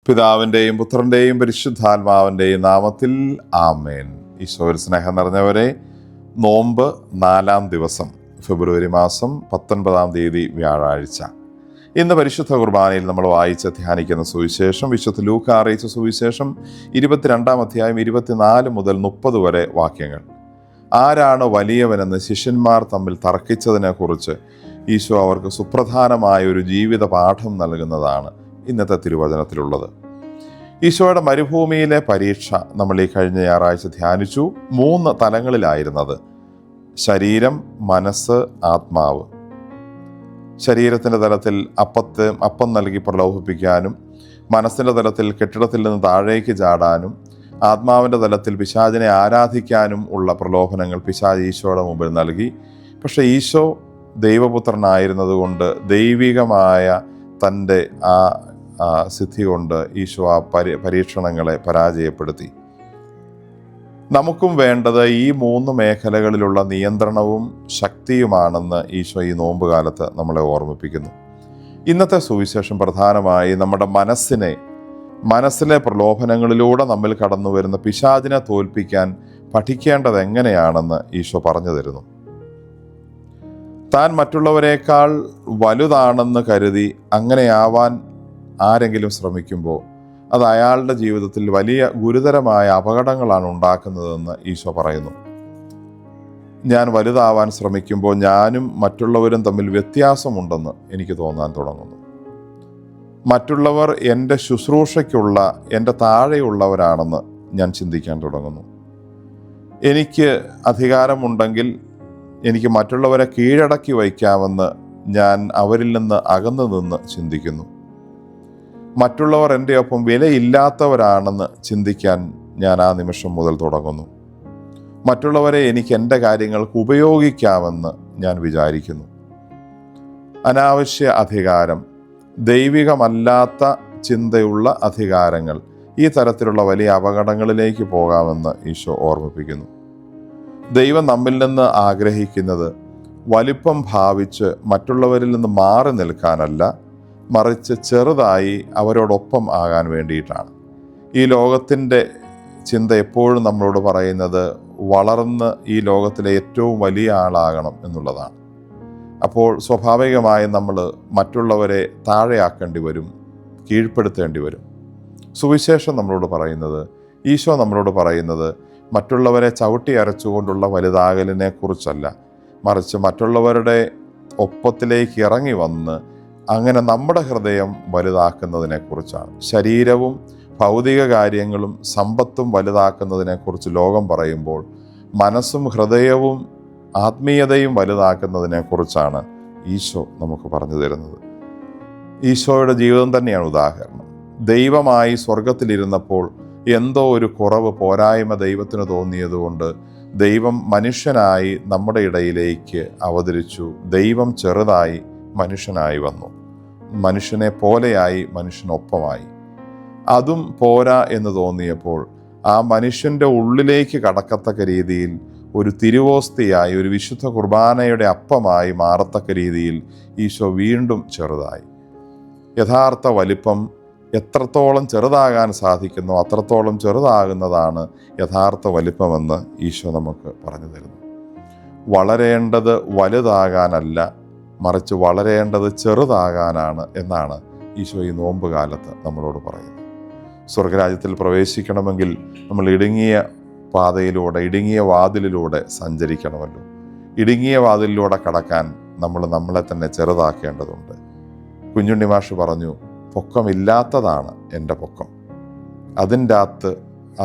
പിതാവിൻ്റെയും പുത്രൻ്റെയും പരിശുദ്ധാത്മാവിൻ്റെയും നാമത്തിൽ ആമേൻ. ഈശോയിൽ സ്നേഹം നിറഞ്ഞവരെ, നോമ്പ് 4-ാം ദിവസം, ഫെബ്രുവരി മാസം 19-ാം തീയതി വ്യാഴാഴ്ച. ഇന്ന് പരിശുദ്ധ കുർബാനയിൽ നമ്മൾ വായിച്ച് ധ്യാനിക്കുന്ന സുവിശേഷം വിശുദ്ധ ലൂക്ക അറിയിച്ച സുവിശേഷം 22-ാം അധ്യായം 24 മുതൽ 30 വരെ വാക്യങ്ങൾ. ആരാണ് വലിയവനെന്ന് ശിഷ്യന്മാർ തമ്മിൽ തർക്കിച്ചതിനെക്കുറിച്ച് ഈശോ അവർക്ക് സുപ്രധാനമായ ഒരു ജീവിത പാഠം നൽകുന്നതാണ് ഇന്നത്തെ തിരുവചനത്തിലുള്ളത്. ഈശോയുടെ മരുഭൂമിയിലെ പരീക്ഷ നമ്മൾ ഈ കഴിഞ്ഞ ഞായറാഴ്ച ധ്യാനിച്ചു. 3 തലങ്ങളിലായിരുന്നത്: ശരീരം, മനസ്സ്, ആത്മാവ്. ശരീരത്തിൻ്റെ തലത്തിൽ അപ്പം നൽകി പ്രലോഭിപ്പിക്കാനും, മനസ്സിൻ്റെ തലത്തിൽ കെട്ടിടത്തിൽ നിന്ന് താഴേക്ക് ചാടാനും, ആത്മാവിൻ്റെ തലത്തിൽ പിശാചിനെ ആരാധിക്കാനും ഉള്ള പ്രലോഭനങ്ങൾ പിശാച് ഈശോയുടെ മുമ്പിൽ നൽകി. പക്ഷേ ഈശോ ദൈവപുത്രനായിരുന്നത് കൊണ്ട്, ദൈവികമായ തൻ്റെ സിദ്ധി കൊണ്ട് ഈശോ ആ പരീക്ഷണങ്ങളെ പരാജയപ്പെടുത്തി. നമുക്കും വേണ്ടത് ഈ 3 മേഖലകളിലുള്ള നിയന്ത്രണവും ശക്തിയുമാണെന്ന് ഈശോ ഈ നോമ്പുകാലത്ത് നമ്മളെ ഓർമ്മിപ്പിക്കുന്നു. ഇന്നത്തെ സുവിശേഷം പ്രധാനമായി നമ്മുടെ മനസ്സിലെ പ്രലോഭനങ്ങളിലൂടെ നമ്മിൽ കടന്നു വരുന്ന പിശാചിനെ തോൽപ്പിക്കാൻ പഠിക്കേണ്ടത് എങ്ങനെയാണെന്ന് ഈശോ പറഞ്ഞു തരുന്നു. താൻ മറ്റുള്ളവരെക്കാൾ വലുതാണെന്ന് കരുതി അങ്ങനെയാവാൻ ആരെങ്കിലും ശ്രമിക്കുമ്പോൾ അത് അയാളുടെ ജീവിതത്തിൽ വലിയ ഗുരുതരമായ അപകടങ്ങളാണ് ഉണ്ടാക്കുന്നതെന്ന് ഈശോ പറയുന്നു. ഞാൻ വലുതാവാൻ ശ്രമിക്കുമ്പോൾ ഞാനും മറ്റുള്ളവരും തമ്മിൽ വ്യത്യാസമുണ്ടെന്ന് എനിക്ക് തോന്നാൻ തുടങ്ങുന്നു. മറ്റുള്ളവർ എൻ്റെ ശുശ്രൂഷയ്ക്കുള്ള, എൻ്റെ താഴെയുള്ളവരാണെന്ന് ഞാൻ ചിന്തിക്കാൻ തുടങ്ങുന്നു. എനിക്ക് അധികാരമുണ്ടെങ്കിൽ എനിക്ക് മറ്റുള്ളവരെ കീഴടക്കി വയ്ക്കാമെന്ന് ഞാൻ അവരിൽ നിന്ന് അകന്നു നിന്ന് ചിന്തിക്കുന്നു. മറ്റുള്ളവർ എൻ്റെ ഒപ്പം വിലയില്ലാത്തവരാണെന്ന് ചിന്തിക്കാൻ ഞാൻ ആ നിമിഷം മുതൽ തുടങ്ങുന്നു. മറ്റുള്ളവരെ എനിക്ക് എൻ്റെ കാര്യങ്ങൾക്ക് ഉപയോഗിക്കാമെന്ന് ഞാൻ വിചാരിക്കുന്നു. അനാവശ്യ അധികാരം, ദൈവികമല്ലാത്ത ചിന്തയുള്ള അധികാരങ്ങൾ, ഈ തരത്തിലുള്ള വലിയ അപകടങ്ങളിലേക്ക് പോകാമെന്ന് ഈശോ ഓർമ്മിപ്പിക്കുന്നു. ദൈവം നമ്മിൽ നിന്ന് ആഗ്രഹിക്കുന്നത് വലിപ്പം ഭാവിച്ച് മറ്റുള്ളവരിൽ നിന്ന് മാറി നിൽക്കാനല്ല, മറിച്ച് ചെറുതായി അവരോടൊപ്പം ആകാൻ വേണ്ടിയിട്ടാണ്. ഈ ലോകത്തിൻ്റെ ചിന്ത എപ്പോഴും നമ്മളോട് പറയുന്നത് വളർന്ന് ഈ ലോകത്തിലെ ഏറ്റവും വലിയ ആളാകണം എന്നുള്ളതാണ്. അപ്പോൾ സ്വാഭാവികമായും നമ്മൾ മറ്റുള്ളവരെ താഴെയാക്കേണ്ടി വരും, കീഴ്പ്പെടുത്തേണ്ടി വരും. സുവിശേഷം നമ്മളോട് പറയുന്നത്, ഈശോ നമ്മളോട് പറയുന്നത് മറ്റുള്ളവരെ ചവിട്ടി അരച്ചുകൊണ്ടുള്ള വലുതാകലിനെ കുറിച്ചല്ല, മറിച്ച് മറ്റുള്ളവരുടെ ഒപ്പത്തിലേക്ക് ഇറങ്ങി വന്ന് അങ്ങനെ നമ്മുടെ ഹൃദയം വലുതാക്കുന്നതിനെക്കുറിച്ചാണ്. ശരീരവും ഭൗതിക കാര്യങ്ങളും സമ്പത്തും വലുതാക്കുന്നതിനെക്കുറിച്ച് ലോകം പറയുമ്പോൾ, മനസ്സും ഹൃദയവും ആത്മീയതയും വലുതാക്കുന്നതിനെക്കുറിച്ചാണ് ഈശോ നമുക്ക് പറഞ്ഞു തരുന്നത്. ഈശോയുടെ ജീവിതം തന്നെയാണ് ഉദാഹരണം. ദൈവമായി സ്വർഗത്തിലിരുന്നപ്പോൾ എന്തോ ഒരു കുറവ്, പോരായ്മ ദൈവത്തിന് തോന്നിയതുകൊണ്ട് ദൈവം മനുഷ്യനായി നമ്മുടെ ഇടയിലേക്ക് അവതരിച്ചു. ദൈവം ചെറുതായി മനുഷ്യനായി വന്നു, മനുഷ്യനെ പോലെയായി, മനുഷ്യനൊപ്പമായി. അതും പോരാ എന്ന് തോന്നിയപ്പോൾ ആ മനുഷ്യൻ്റെ ഉള്ളിലേക്ക് കടക്കത്തക്ക രീതിയിൽ ഒരു തിരുവോസ്തിയായി, ഒരു വിശുദ്ധ കുർബാനയുടെ അപ്പമായി മാറത്തക്ക രീതിയിൽ ഈശോ വീണ്ടും ചെറുതായി. യഥാർത്ഥ വലിപ്പം എത്രത്തോളം ചെറുതാകാൻ സാധിക്കുന്നോ അത്രത്തോളം ചെറുതാകുന്നതാണ് യഥാർത്ഥ വലിപ്പമെന്ന് ഈശോ നമുക്ക് പറഞ്ഞു തരുന്നു. വളരേണ്ടത് വലുതാകാനല്ല, മറിച്ച് വളരേണ്ടത് ചെറുതാകാനാണ് എന്നാണ് ഈശോ ഈ നോമ്പ് കാലത്ത് നമ്മളോട് പറയുന്നത്. സ്വർഗരാജ്യത്തിൽ പ്രവേശിക്കണമെങ്കിൽ നമ്മൾ ഇടുങ്ങിയ പാതയിലൂടെ, ഇടുങ്ങിയ വാതിലിലൂടെ സഞ്ചരിക്കണമല്ലോ. ഇടുങ്ങിയ വാതിലിലൂടെ കടക്കാൻ നമ്മൾ നമ്മളെ തന്നെ ചെറുതാക്കേണ്ടതുണ്ട്. കുഞ്ഞുണ്ണി മാഷ് പറഞ്ഞു, പൊക്കമില്ലാത്തതാണ് എൻ്റെ പൊക്കം.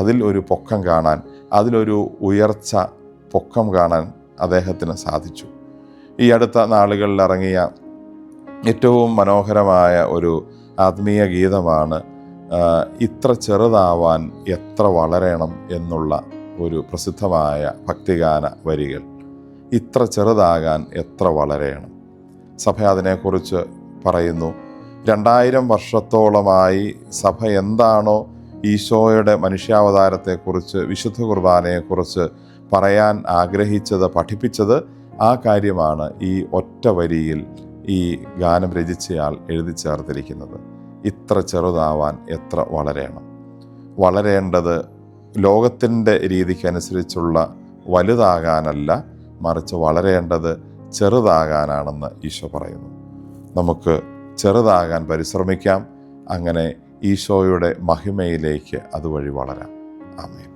അതിൽ ഒരു പൊക്കം കാണാൻ, അതിലൊരു ഉയർച്ച, പൊക്കം കാണാൻ അദ്ദേഹത്തിന് സാധിച്ചു. ഈ അടുത്ത നാളുകളിൽ ഇറങ്ങിയ ഏറ്റവും മനോഹരമായ ഒരു ആത്മീയ ഗീതമാണ് ഇത്ര ചെറുതാവാൻ എത്ര വളരണം എന്നുള്ള ഒരു പ്രസിദ്ധമായ ഭക്തിഗാന വരികൾ. ഇത്ര ചെറുതാകാൻ എത്ര വളരണം. സഭ അതിനെക്കുറിച്ച് പറയുന്നു. 2000 വർഷത്തോളമായി സഭ എന്താണോ ഈശോയുടെ മനുഷ്യാവതാരത്തെക്കുറിച്ച്, വിശുദ്ധ കുർബാനയെക്കുറിച്ച് പറയാൻ ആഗ്രഹിച്ചത്, പഠിപ്പിച്ചത്, ആ കാര്യമാണ് ഈ ഒറ്റ വരിയിൽ ഈ ഗാനം രചിച്ചയാൾ എഴുതി ചേർത്തിരിക്കുന്നത്. ഇത്ര ചെറുതാവാൻ എത്ര വളരണം? വളരേണ്ടത് ലോകത്തിൻ്റെ രീതിക്കനുസരിച്ചുള്ള വലുതാകാനല്ല, മറിച്ച് വളരേണ്ടത് ചെറുതാകാനാണെന്ന് ഈശോ പറയുന്നു. നമുക്ക് ചെറുതാകാൻ പരിശ്രമിക്കാം. അങ്ങനെ ഈശോയുടെ മഹിമയിലേക്ക് അതുവഴി വളരാം. ആമേൻ.